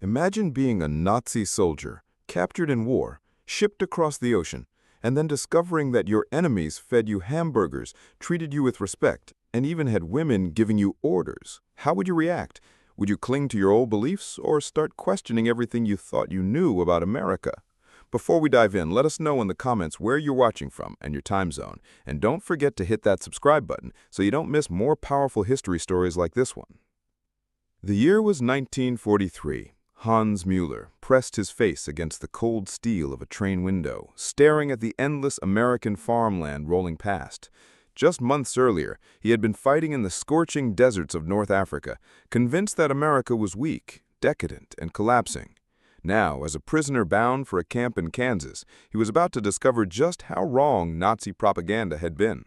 Imagine being a Nazi soldier, captured in war, shipped across the ocean, and then discovering that your enemies fed you hamburgers, treated you with respect, and even had women giving you orders. How would you react? Would you cling to your old beliefs or start questioning everything you thought you knew about America? Before we dive in, let us know in the comments where you're watching from and your time zone. And don't forget to hit that subscribe button so you don't miss more powerful history stories like this one. The year was 1943. Hans Müller pressed his face against the cold steel of a train window, staring at the endless American farmland rolling past. Just months earlier, he had been fighting in the scorching deserts of North Africa, convinced that America was weak, decadent, and collapsing. Now, as a prisoner bound for a camp in Kansas, he was about to discover just how wrong Nazi propaganda had been.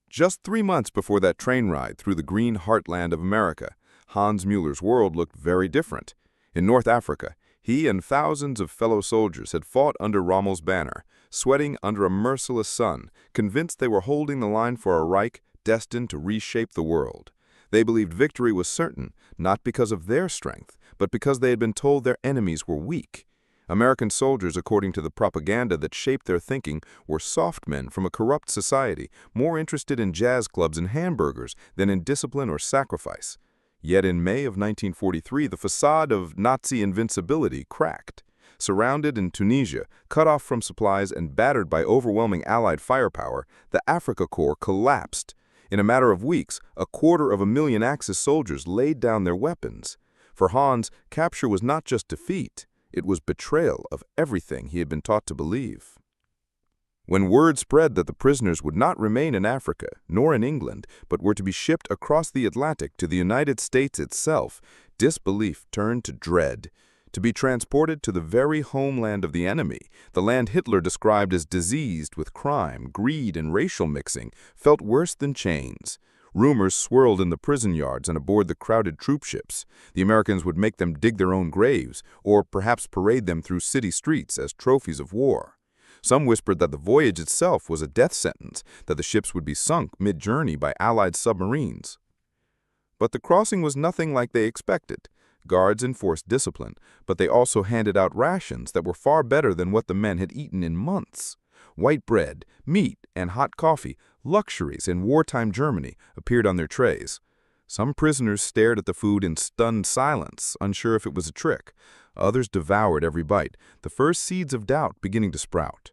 Just 3 months before that train ride through the green heartland of America, Hans Müller's world looked very different. In North Africa, he and thousands of fellow soldiers had fought under Rommel's banner, sweating under a merciless sun, convinced they were holding the line for a Reich destined to reshape the world. They believed victory was certain, not because of their strength, but because they had been told their enemies were weak. American soldiers, according to the propaganda that shaped their thinking, were soft men from a corrupt society, more interested in jazz clubs and hamburgers than in discipline or sacrifice. Yet in May of 1943, the facade of Nazi invincibility cracked. Surrounded in Tunisia, cut off from supplies and battered by overwhelming Allied firepower, the Afrika Korps collapsed. In a matter of weeks, 250,000 Axis soldiers laid down their weapons. For Hans, capture was not just defeat, it was betrayal of everything he had been taught to believe. When word spread that the prisoners would not remain in Africa, nor in England, but were to be shipped across the Atlantic to the United States itself, disbelief turned to dread. To be transported to the very homeland of the enemy, the land Hitler described as diseased with crime, greed, and racial mixing, felt worse than chains. Rumors swirled in the prison yards and aboard the crowded troop ships. The Americans would make them dig their own graves, or perhaps parade them through city streets as trophies of war. Some whispered that the voyage itself was a death sentence, that the ships would be sunk mid-journey by Allied submarines. But the crossing was nothing like they expected. Guards enforced discipline, but they also handed out rations that were far better than what the men had eaten in months. White bread, meat, and hot coffee, luxuries in wartime Germany, appeared on their trays. Some prisoners stared at the food in stunned silence, unsure if it was a trick. Others devoured every bite, the first seeds of doubt beginning to sprout.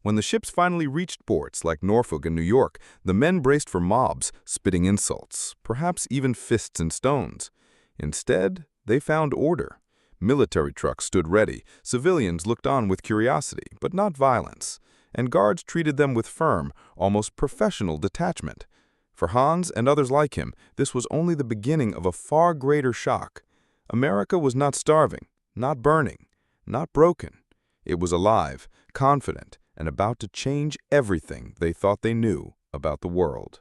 When the ships finally reached ports like Norfolk and New York, the men braced for mobs, spitting insults, perhaps even fists and stones. Instead, they found order. Military trucks stood ready, civilians looked on with curiosity, but not violence, and guards treated them with firm, almost professional detachment. For Hans and others like him, this was only the beginning of a far greater shock. America was not starving, not burning, not broken. It was alive, confident, and about to change everything they thought they knew about the world.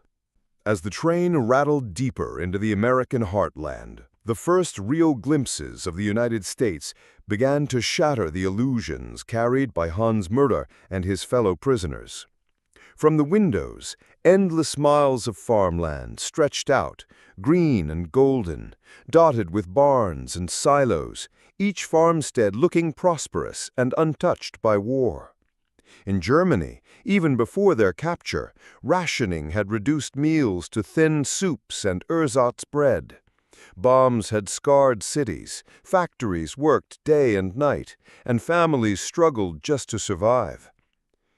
As the train rattled deeper into the American heartland, the first real glimpses of the United States began to shatter the illusions carried by Hans Müller and his fellow prisoners. From the windows, endless miles of farmland stretched out, green and golden, dotted with barns and silos, each farmstead looking prosperous and untouched by war. In Germany, even before their capture, rationing had reduced meals to thin soups and ersatz bread. Bombs had scarred cities, factories worked day and night, and families struggled just to survive.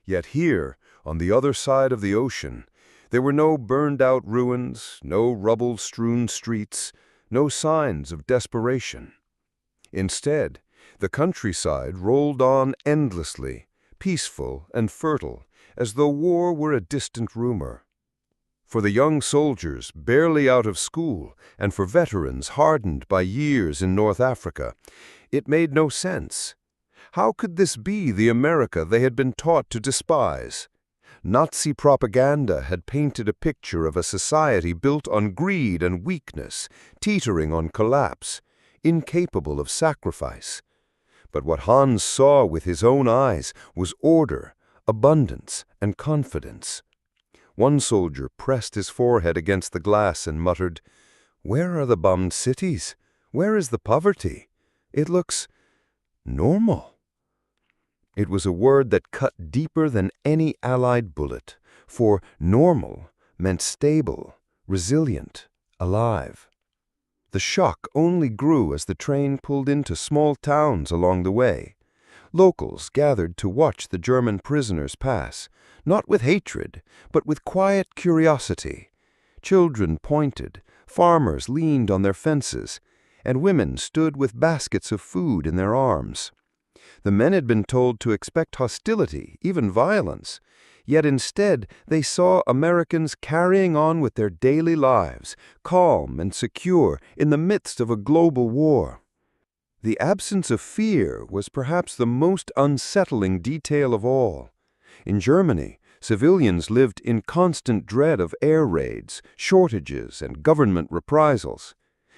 Yet here, on the other side of the ocean, there were no burned-out ruins, no rubble-strewn streets, no signs of desperation. Instead, the countryside rolled on endlessly, peaceful and fertile, as though war were a distant rumor. For the young soldiers barely out of school, and for veterans hardened by years in North Africa, it made no sense. How could this be the America they had been taught to despise? Nazi propaganda had painted a picture of a society built on greed and weakness, teetering on collapse, incapable of sacrifice. But what Hans saw with his own eyes was order, abundance, and confidence. One soldier pressed his forehead against the glass and muttered, "Where are the bombed cities? Where is the poverty? It looks normal. It was a word that cut deeper than any Allied bullet, for normal meant stable, resilient, alive. The shock only grew as the train pulled into small towns along the way. Locals gathered to watch the German prisoners pass, not with hatred, but with quiet curiosity. Children pointed, farmers leaned on their fences, and women stood with baskets of food in their arms. The men had been told to expect hostility, even violence, yet instead they saw Americans carrying on with their daily lives, calm and secure in the midst of a global war. The absence of fear was perhaps the most unsettling detail of all. In Germany, civilians lived in constant dread of air raids, shortages, and government reprisals.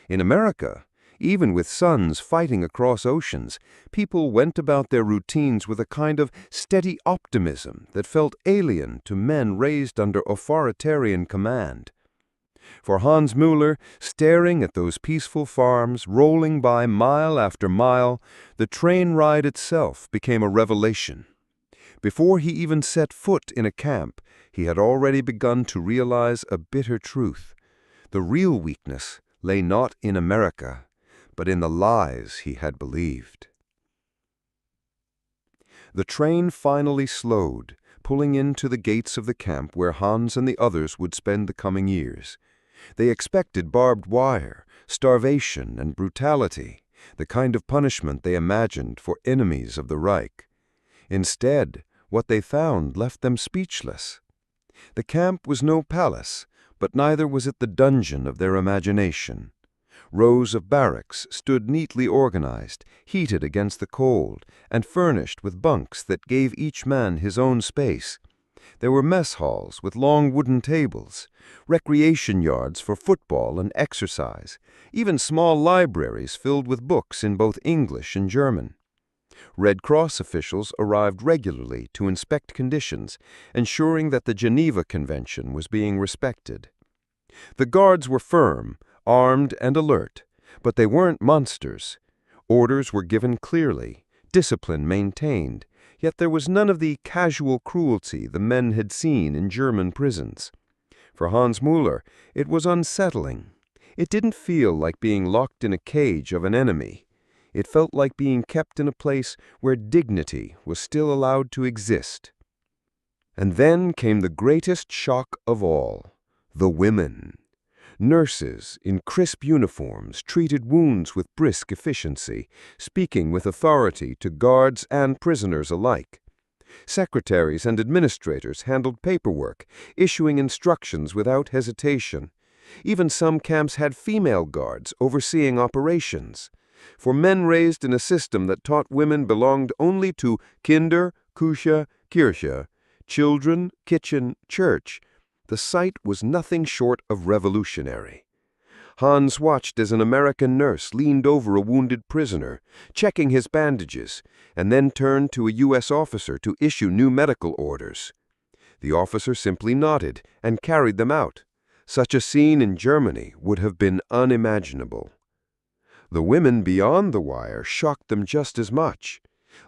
In America, even with sons fighting across oceans, people went about their routines with a kind of steady optimism that felt alien to men raised under authoritarian command. For Hans Müller, staring at those peaceful farms rolling by mile after mile, the train ride itself became a revelation. Before he even set foot in a camp, he had already begun to realize a bitter truth. The real weakness lay not in America, but in the lies he had believed. The train finally slowed, pulling into the gates of the camp where Hans and the others would spend the coming years. They expected barbed wire, starvation, and brutality, the kind of punishment they imagined for enemies of the Reich. Instead, what they found left them speechless. The camp was no palace, but neither was it the dungeon of their imagination. Rows of barracks stood neatly organized, heated against the cold, and furnished with bunks that gave each man his own space. There were mess halls with long wooden tables, recreation yards for football and exercise, even small libraries filled with books in both English and German. Red Cross officials arrived regularly to inspect conditions, ensuring that the Geneva Convention was being respected. The guards were firm, armed and alert, but they weren't monsters. Orders were given clearly, discipline maintained, yet there was none of the casual cruelty the men had seen in German prisons. For Hans Müller, it was unsettling. It didn't feel like being locked in a cage of an enemy. It felt like being kept in a place where dignity was still allowed to exist. And then came the greatest shock of all: the women. Nurses in crisp uniforms treated wounds with brisk efficiency, speaking with authority to guards and prisoners alike. Secretaries and administrators handled paperwork, issuing instructions without hesitation. Even some camps had female guards overseeing operations. For men raised in a system that taught women belonged only to Kinder, Küche, Kirche, children, kitchen, church, the sight was nothing short of revolutionary. Hans watched as an American nurse leaned over a wounded prisoner, checking his bandages, and then turned to a U.S. officer to issue new medical orders. The officer simply nodded and carried them out. Such a scene in Germany would have been unimaginable. The women beyond the wire shocked them just as much.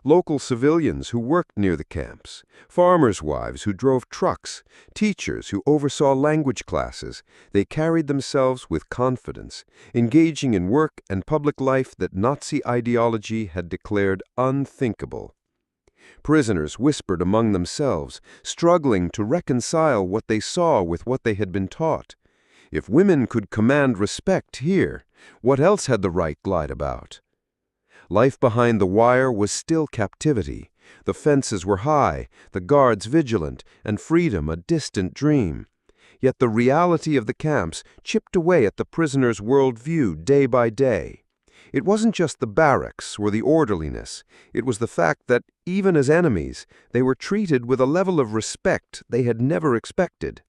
Local civilians who worked near the camps, farmers' wives who drove trucks, teachers who oversaw language classes, they carried themselves with confidence, engaging in work and public life that Nazi ideology had declared unthinkable. Prisoners whispered among themselves, struggling to reconcile what they saw with what they had been taught. If women could command respect here, what else had the Reich lied about? Life behind the wire was still captivity. The fences were high, the guards vigilant, and freedom a distant dream. Yet the reality of the camps chipped away at the prisoners' worldview day by day. It wasn't just the barracks or the orderliness. It was the fact that, even as enemies, they were treated with a level of respect they had never expected.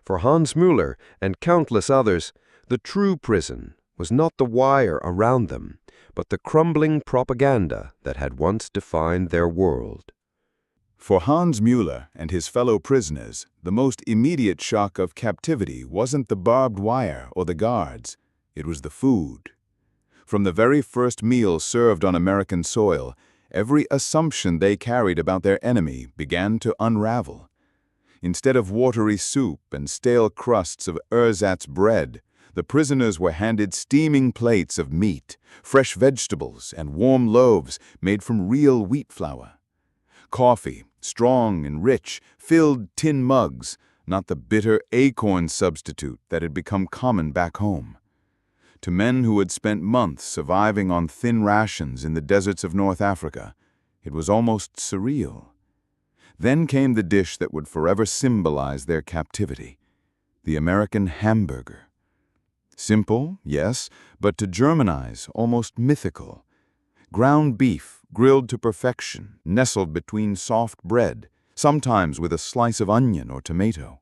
For Hans Müller and countless others, the true prison was not the wire around them, but the crumbling propaganda that had once defined their world. For Hans Müller and his fellow prisoners, the most immediate shock of captivity wasn't the barbed wire or the guards. It was the food. From the very first meal served on American soil, every assumption they carried about their enemy began to unravel. Instead of watery soup and stale crusts of ersatz bread, the prisoners were handed steaming plates of meat, fresh vegetables, and warm loaves made from real wheat flour. Coffee, strong and rich, filled tin mugs, not the bitter acorn substitute that had become common back home. To men who had spent months surviving on thin rations in the deserts of North Africa, it was almost surreal. Then came the dish that would forever symbolize their captivity, the American hamburger. Simple, yes, but to German eyes, almost mythical. Ground beef, grilled to perfection, nestled between soft bread, sometimes with a slice of onion or tomato.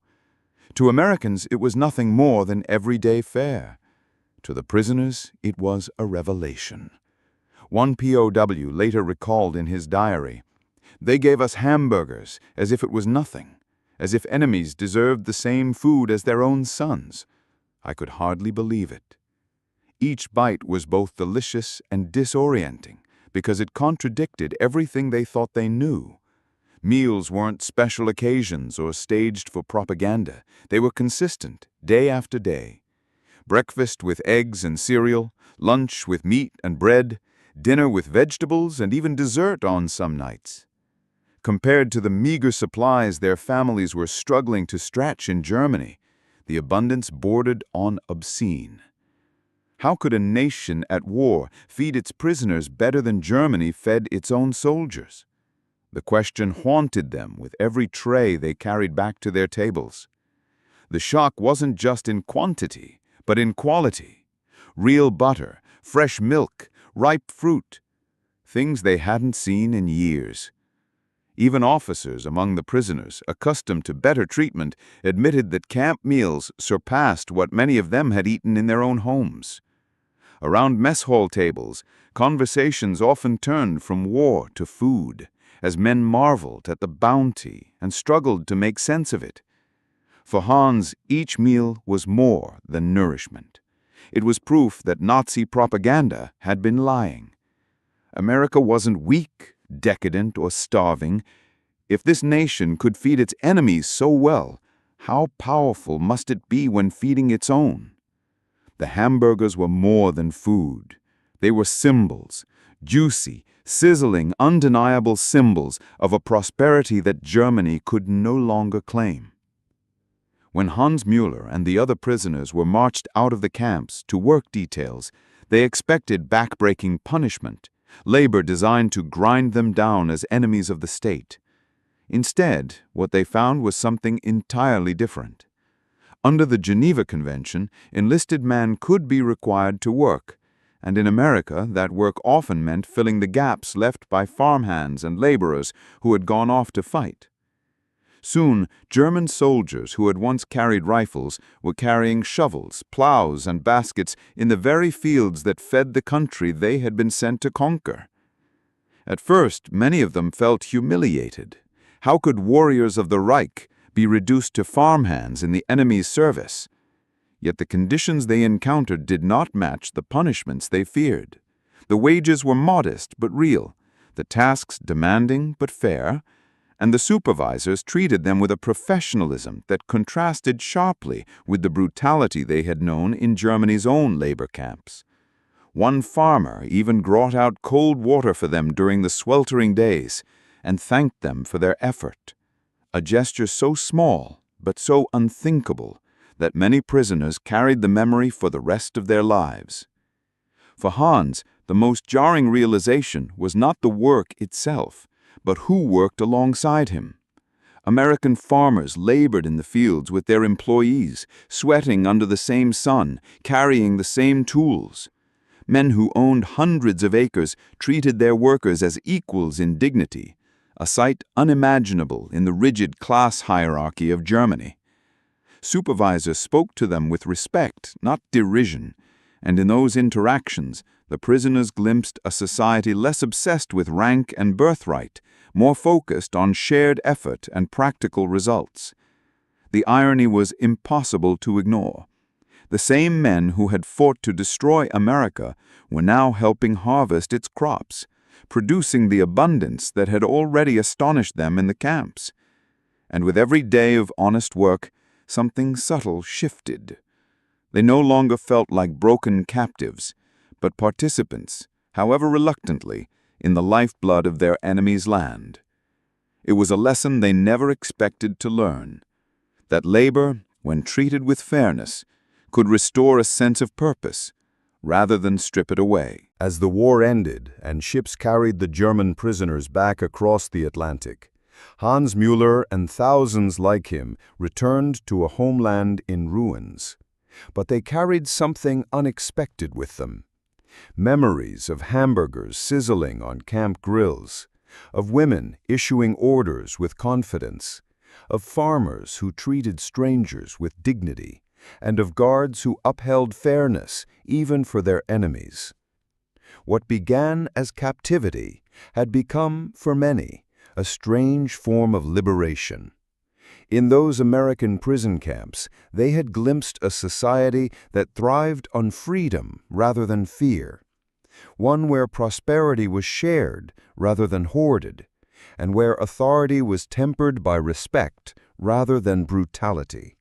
To Americans, it was nothing more than everyday fare. To the prisoners, it was a revelation. One POW later recalled in his diary, "They gave us hamburgers as if it was nothing, as if enemies deserved the same food as their own sons. I could hardly believe it." Each bite was both delicious and disorienting because it contradicted everything they thought they knew. Meals weren't special occasions or staged for propaganda. They were consistent, day after day. Breakfast with eggs and cereal, lunch with meat and bread, dinner with vegetables, and even dessert on some nights. Compared to the meager supplies their families were struggling to stretch in Germany, the abundance bordered on obscene. How could a nation at war feed its prisoners better than Germany fed its own soldiers? The question haunted them with every tray they carried back to their tables. The shock wasn't just in quantity, but in quality. Real butter, fresh milk, ripe fruit, things they hadn't seen in years. Even officers among the prisoners, accustomed to better treatment, admitted that camp meals surpassed what many of them had eaten in their own homes. Around mess hall tables, conversations often turned from war to food, as men marveled at the bounty and struggled to make sense of it. For Hans, each meal was more than nourishment. It was proof that Nazi propaganda had been lying. America wasn't weak, decadent, or starving. If this nation could feed its enemies so well, how powerful must it be when feeding its own? The hamburgers were more than food. They were symbols, juicy, sizzling, undeniable symbols of a prosperity that Germany could no longer claim. When Hans Müller and the other prisoners were marched out of the camps to work details, they expected backbreaking punishment, labor designed to grind them down as enemies of the state. Instead, what they found was something entirely different. Under the Geneva Convention, enlisted men could be required to work, and in America, that work often meant filling the gaps left by farmhands and laborers who had gone off to fight. Soon, German soldiers who had once carried rifles were carrying shovels, plows, and baskets in the very fields that fed the country they had been sent to conquer. At first, many of them felt humiliated. How could warriors of the Reich be reduced to farmhands in the enemy's service? Yet the conditions they encountered did not match the punishments they feared. The wages were modest but real, the tasks demanding but fair, and the supervisors treated them with a professionalism that contrasted sharply with the brutality they had known in Germany's own labor camps. One farmer even brought out cold water for them during the sweltering days and thanked them for their effort, a gesture so small but so unthinkable that many prisoners carried the memory for the rest of their lives. For Hans, the most jarring realization was not the work itself, but who worked alongside him. American farmers labored in the fields with their employees, sweating under the same sun, carrying the same tools. Men who owned hundreds of acres treated their workers as equals in dignity, a sight unimaginable in the rigid class hierarchy of Germany. Supervisors spoke to them with respect, not derision, and in those interactions, the prisoners glimpsed a society less obsessed with rank and birthright, more focused on shared effort and practical results. The irony was impossible to ignore. The same men who had fought to destroy America were now helping harvest its crops, producing the abundance that had already astonished them in the camps. And with every day of honest work, something subtle shifted. They no longer felt like broken captives, but participants, however reluctantly, in the lifeblood of their enemy's land. It was a lesson they never expected to learn, that labor, when treated with fairness, could restore a sense of purpose, rather than strip it away. As the war ended and ships carried the German prisoners back across the Atlantic, Hans Müller and thousands like him returned to a homeland in ruins. But they carried something unexpected with them. Memories of hamburgers sizzling on camp grills, of women issuing orders with confidence, of farmers who treated strangers with dignity, and of guards who upheld fairness even for their enemies. What began as captivity had become, for many, a strange form of liberation. In those American prison camps, they had glimpsed a society that thrived on freedom rather than fear, one where prosperity was shared rather than hoarded, and where authority was tempered by respect rather than brutality.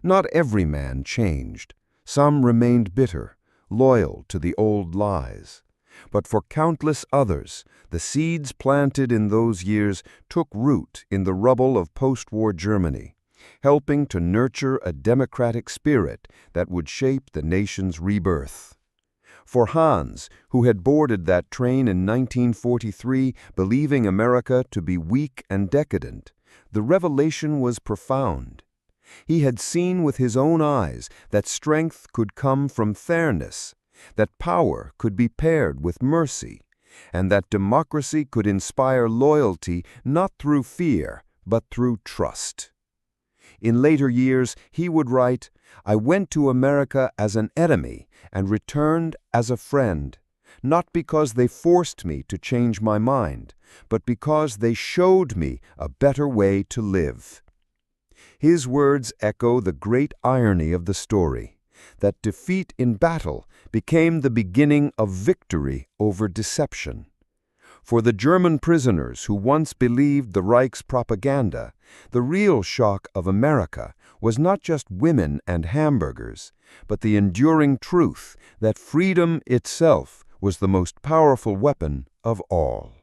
Not every man changed. Some remained bitter, loyal to the old lies. But for countless others, the seeds planted in those years took root in the rubble of post-war Germany, helping to nurture a democratic spirit that would shape the nation's rebirth. For Hans, who had boarded that train in 1943 believing America to be weak and decadent, the revelation was profound. He had seen with his own eyes that strength could come from fairness, that power could be paired with mercy, and that democracy could inspire loyalty not through fear, but through trust. In later years, he would write, "I went to America as an enemy and returned as a friend, not because they forced me to change my mind, but because they showed me a better way to live." His words echo the great irony of the story, that defeat in battle became the beginning of victory over deception. For the German prisoners who once believed the Reich's propaganda, the real shock of America was not just women and hamburgers, but the enduring truth that freedom itself was the most powerful weapon of all.